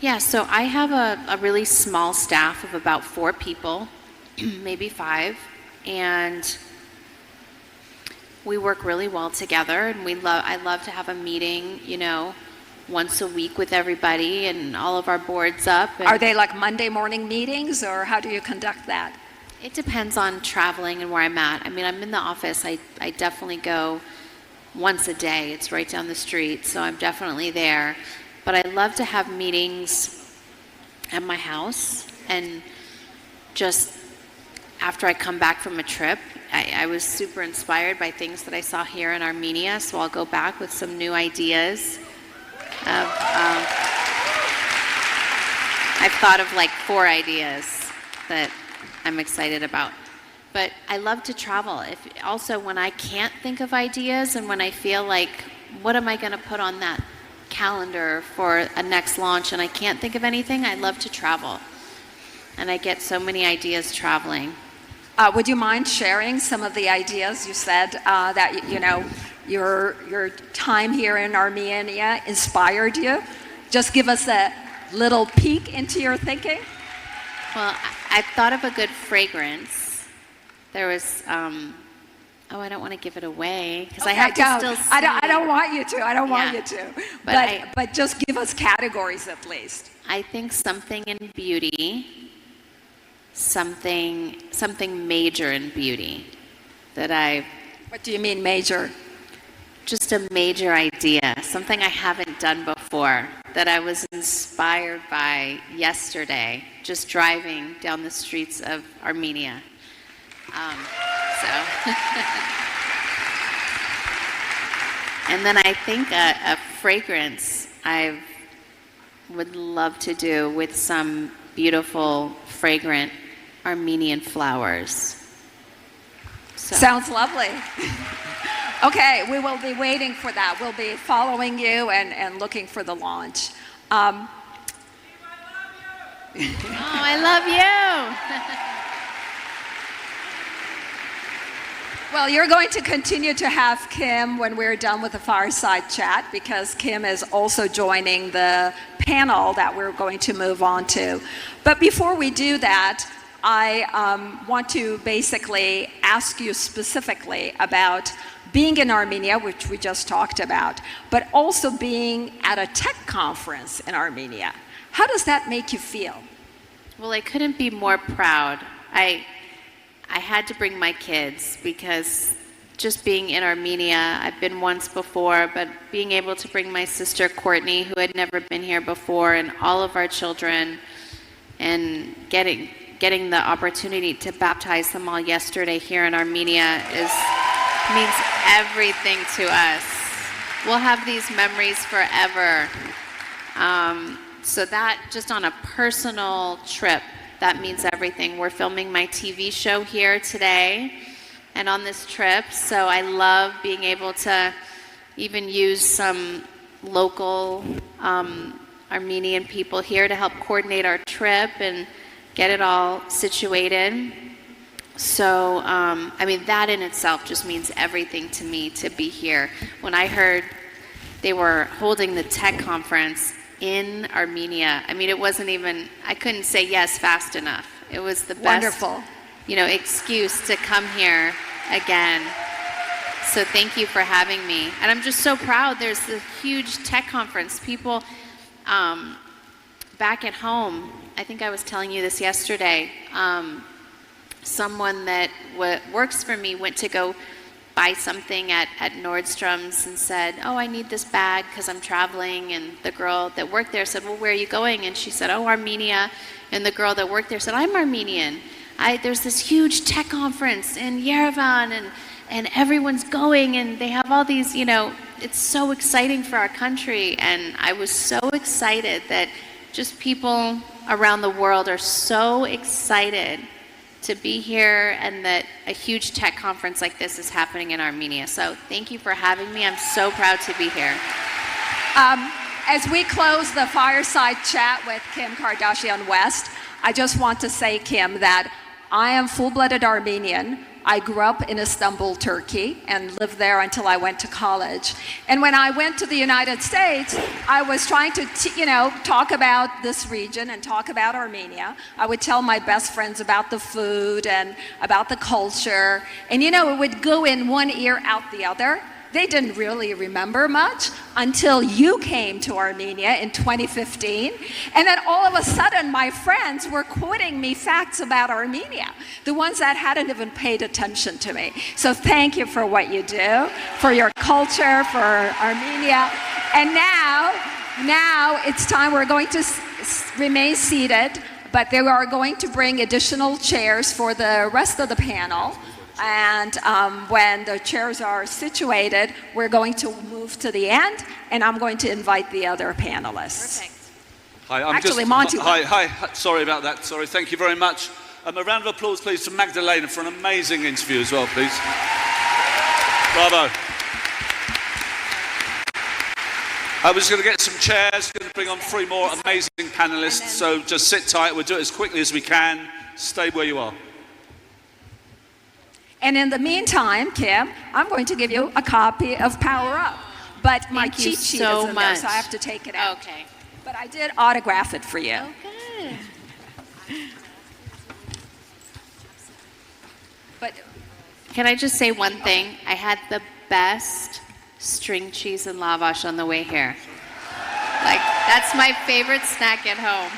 Yeah, so I have a really small staff of about 4 people, maybe 5, and we work really well together, and I love to have a meeting, once a week with everybody and all of our boards up. Are they like Monday morning meetings, or how do you conduct that? It depends on traveling and where I'm at. I mean, I'm in the office. I definitely go once a day. It's right down the street, so I'm definitely there. But I love to have meetings at my house, and just after I come back from a trip, I was super inspired by things that I saw here in Armenia, so I'll go back with some new ideas. I've thought of like 4 ideas that I'm excited about. But I love to travel. Also, when I can't think of ideas and when I feel like, what am I going to put on that calendar for a next launch and I can't think of anything, I love to travel. And I get so many ideas traveling. Would you mind sharing some of the ideas? You said that, your time here in Armenia inspired you. Just give us a little peek into your thinking. Well, I thought of a good fragrance. There was, I don't want to give it away because I have to still see. I don't want you to. I don't want you to. But just give us categories at least. I think something in beauty, something major in beauty that What do you mean major? Just a major idea, something I haven't done before that I was inspired by yesterday, just driving down the streets of Armenia. And then I think a fragrance I would love to do with some beautiful, fragrant Armenian flowers. So. Sounds lovely. Okay, we will be waiting for that. We'll be following you and looking for the launch. Oh, I love you. Well, you're going to continue to have Kim when we're done with the fireside chat, because Kim is also joining the panel that we're going to move on to. But before we do that, I want to basically ask you specifically about being in Armenia, which we just talked about, but also being at a tech conference in Armenia. How does that make you feel? Well, I couldn't be more proud. I had to bring my kids because just being in Armenia, I've been once before, but being able to bring my sister Courtney, who had never been here before, and all of our children, and getting the opportunity to baptize them all yesterday here in Armenia means everything to us. We'll have these memories forever. So that, just on a personal trip, that means everything. We're filming my TV show here today and on this trip, so I love being able to even use some local Armenian people here to help coordinate our trip and get it all situated. So, that in itself just means everything to me to be here. When I heard they were holding the tech conference in Armenia, it wasn't even, I couldn't say yes fast enough. It was the best, wonderful, excuse to come here again. So thank you for having me. And I'm just so proud. There's a huge tech conference. People back at home, I think I was telling you this yesterday, someone that works for me went to go buy something at Nordstrom's and said, oh, I need this bag because I'm traveling. And the girl that worked there said, well, where are you going? And she said, oh, Armenia. And the girl that worked there said, I'm Armenian. There's this huge tech conference in Yerevan and everyone's going and they have all these, it's so exciting for our country. And I was so excited that just people around the world are so excited to be here and that a huge tech conference like this is happening in Armenia. So thank you for having me. I'm so proud to be here. As we close the fireside chat with Kim Kardashian West, I just want to say, Kim, that I am full-blooded Armenian. I grew up in Istanbul, Turkey, and lived there until I went to college. And when I went to the United States, I was trying to, talk about this region and talk about Armenia. I would tell my best friends about the food and about the culture. And, it would go in one ear, out the other. They didn't really remember much until you came to Armenia in 2015. And then all of a sudden, my friends were quoting me facts about Armenia, the ones that hadn't even paid attention to me. So thank you for what you do, for your culture, for Armenia. And now it's time. We're going to remain seated, but they are going to bring additional chairs for the rest of the panel. And when the chairs are situated, we're going to move to the end, and I'm going to invite the other panelists. Perfect. Hi, Monty. Hi, sorry about that. Sorry, thank you very much. A round of applause, please, to Magdalena for an amazing interview as well, please. Bravo. We're just going to get some chairs, going to bring on 3 more amazing panelists, so just sit tight. We'll do it as quickly as we can. Stay where you are. And in the meantime, Kim, I'm going to give you a copy of Power Up. But my cheat sheet is in there, so I have to take it out. Okay. But I did autograph it for you. Okay. But Can I just say one thing? I had the best string cheese and lavash on the way here. Like, that's my favorite snack at home.